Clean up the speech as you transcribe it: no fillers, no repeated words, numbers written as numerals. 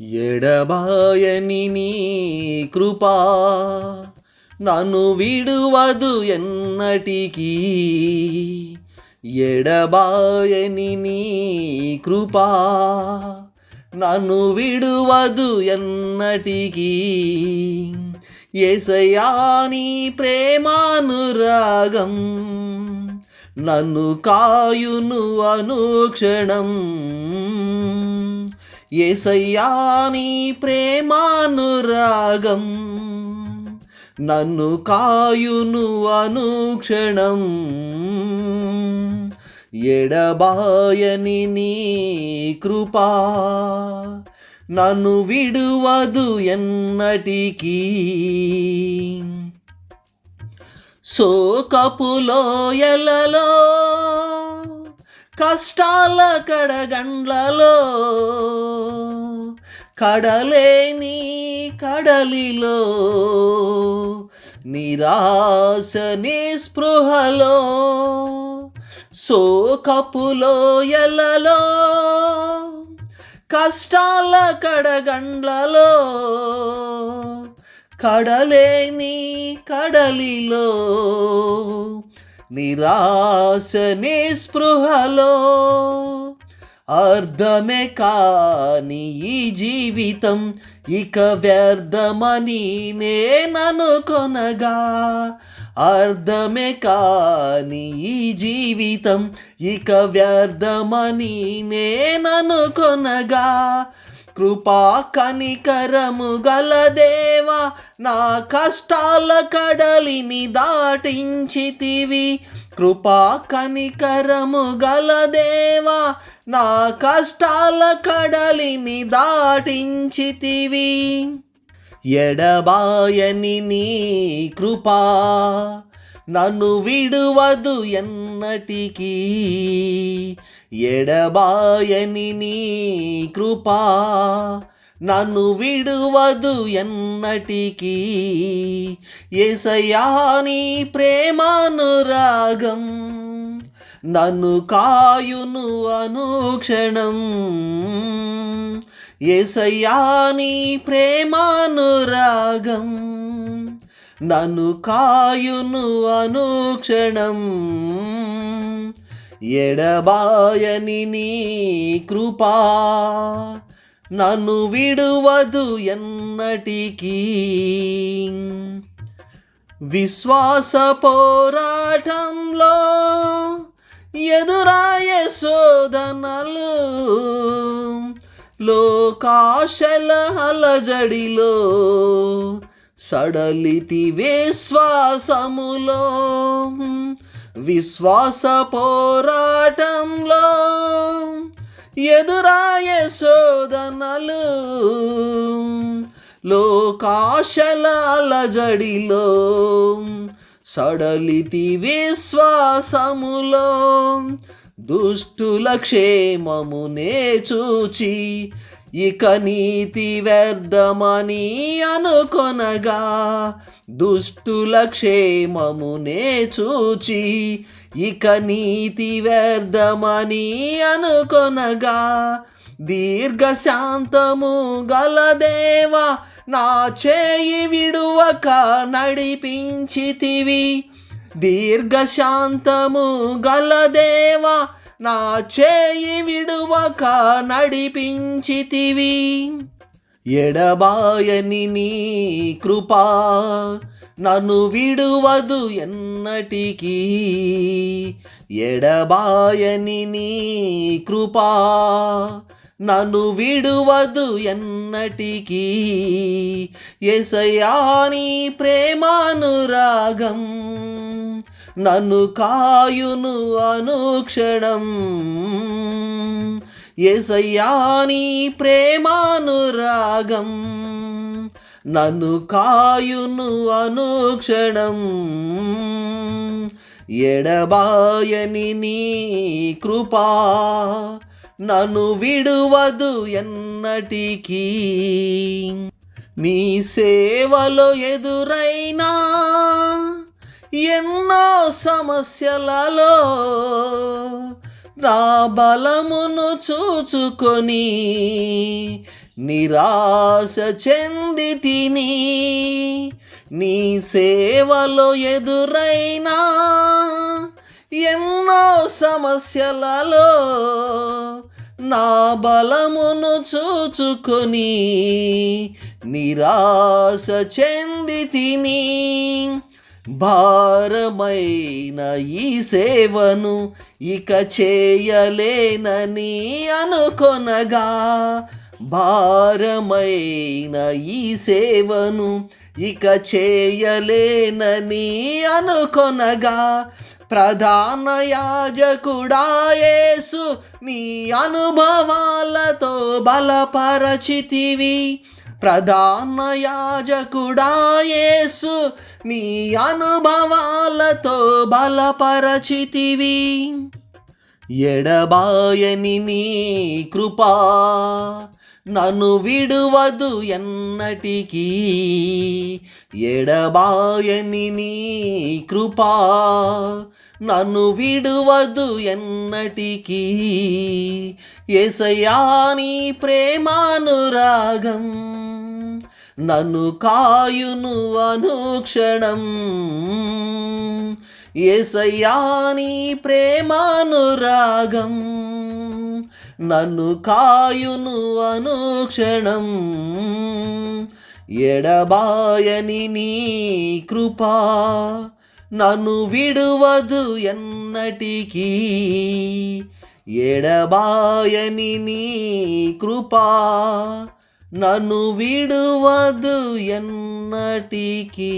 ఎడబాయని నీ కృపా నన్ను విడువదు ఎన్నటికీ. ఎడబాయని నీ కృపా నన్ను విడువదు ఎన్నటికీ. యేసయ్యా నీ ప్రేమానురాగం నన్ను కాయును అనుక్షణం. యేసయ్యా నీ ప్రేమానురాగం నన్ను కాయును అనుక్షణం. ఎడబాయని నీ కృపా నన్ను విడువదు ఎన్నటికీ. శోకపు లోయలలో కష్టాల కడగండ్లలో కడలేని కడలిలో నిరాశ నిస్పృహలో శోకపు లోయలలో కష్టాల కడగండ్లలో కడలేని కడలిలో నిరాశ నిస్పృహలో అర్థమే కాని ఈ జీవితం ఇక వ్యర్థమని నేననుకొనగా. అర్థమే కాని ఈ జీవితం ఇక వ్యర్థమని నేననుకొనగా. కృపా కనికరము గల దేవా నా కష్టాల కడలిని దాటించితివి. కృపా కనికరము గల దేవా నా కష్టాల కడలిని దాటించితివి. ఎడబాయని నీ కృపా నన్ను విడువదు ఎన్నటికీ. ఎడబాయని నీ కృపా నన్ను విడువదు ఎన్నటికీ. యేసయ్యా నీ ప్రేమానురాగం నన్ను కాయును అనుక్షణం. యేసయ్యా నీ ప్రేమానురాగం నన్ను కాయును అనుక్షణం. ఎడబాయని నీ కృపా నన్ను విడువదు ఎన్నటికీ. విశ్వాస పోరాటంలో ఎదురాయే శోధనలు లోకాశల అలజడిలో సడలితి విశ్వాసములో. విశ్వాస పోరాటంలో ఎదురాయే శోధనలు లోకాశల అలజడిలో సడలితి విశ్వాసములో. దుష్టుల క్షేమమునే చూచి ఇక నీతి వ్యర్థమని అనుకొనగా. దుష్టుల క్షేమమునే చూచి ఇక నీతి వ్యర్థమని అనుకొనగా. దీర్ఘశాంతము గల దేవా నా చేయి విడువక నడిపించితివి. దీర్ఘశాంతము గల దేవా నా చేయి విడువక నడిపించితివి. ఎడబాయని నీ కృపా నన్ను విడువదు ఎన్నటికీ. ఎడబాయని నీ కృపా నన్ను విడువదు ఎన్నటికీ. యేసయ్యా నీ ప్రేమానురాగం నన్ను కాయును అనుక్షణం. యేసయ్యా నీ ప్రేమానురాగం నన్ను కాయును అనుక్షణం. ఎడబాయని నీ కృపా నన్ను విడువదు ఎన్నటికీ. నీ సేవలో ఎదురైనా ఎన్నో సమస్యలలో నా బలమును చూచుకొని నిరాశ చెంది తిని నీ సేవలో ఎదురైనా ఎన్నో సమస్యలలో నా బలమును చూచుకొని నిరాశ చెంది తిని భారమైన ఈ సేవను ఇక చేయలేనని అనుకొనగా భారమైన ఈ సేవను ఇక చేయలేనని అనుకొనగా ప్రధాన యాజకుడా యేసు నీ అనుభవాలతో బలపరచితివి ప్రధాన యాజకుడా యేసు నీ అనుభవాలతో బలపరచితివి ఎడబాయని నీ కృపా నన్ను విడువదు ఎన్నటికీ ఎడబాయని నీ కృపా నన్ను విడువదు ఎన్నటికీ యేసయ్యా నీ ప్రేమానురాగం నన్ను కాయును అనుక్షణం యేసయ్యా నీ ప్రేమానురాగం నన్ను కాయును అనుక్షణం ఎడబాయని నీ కృపా నన్ను విడువదు ఎన్నటికీ ఎడబాయని నీ కృపా నన్ను విడువదు ఎన్నటికీ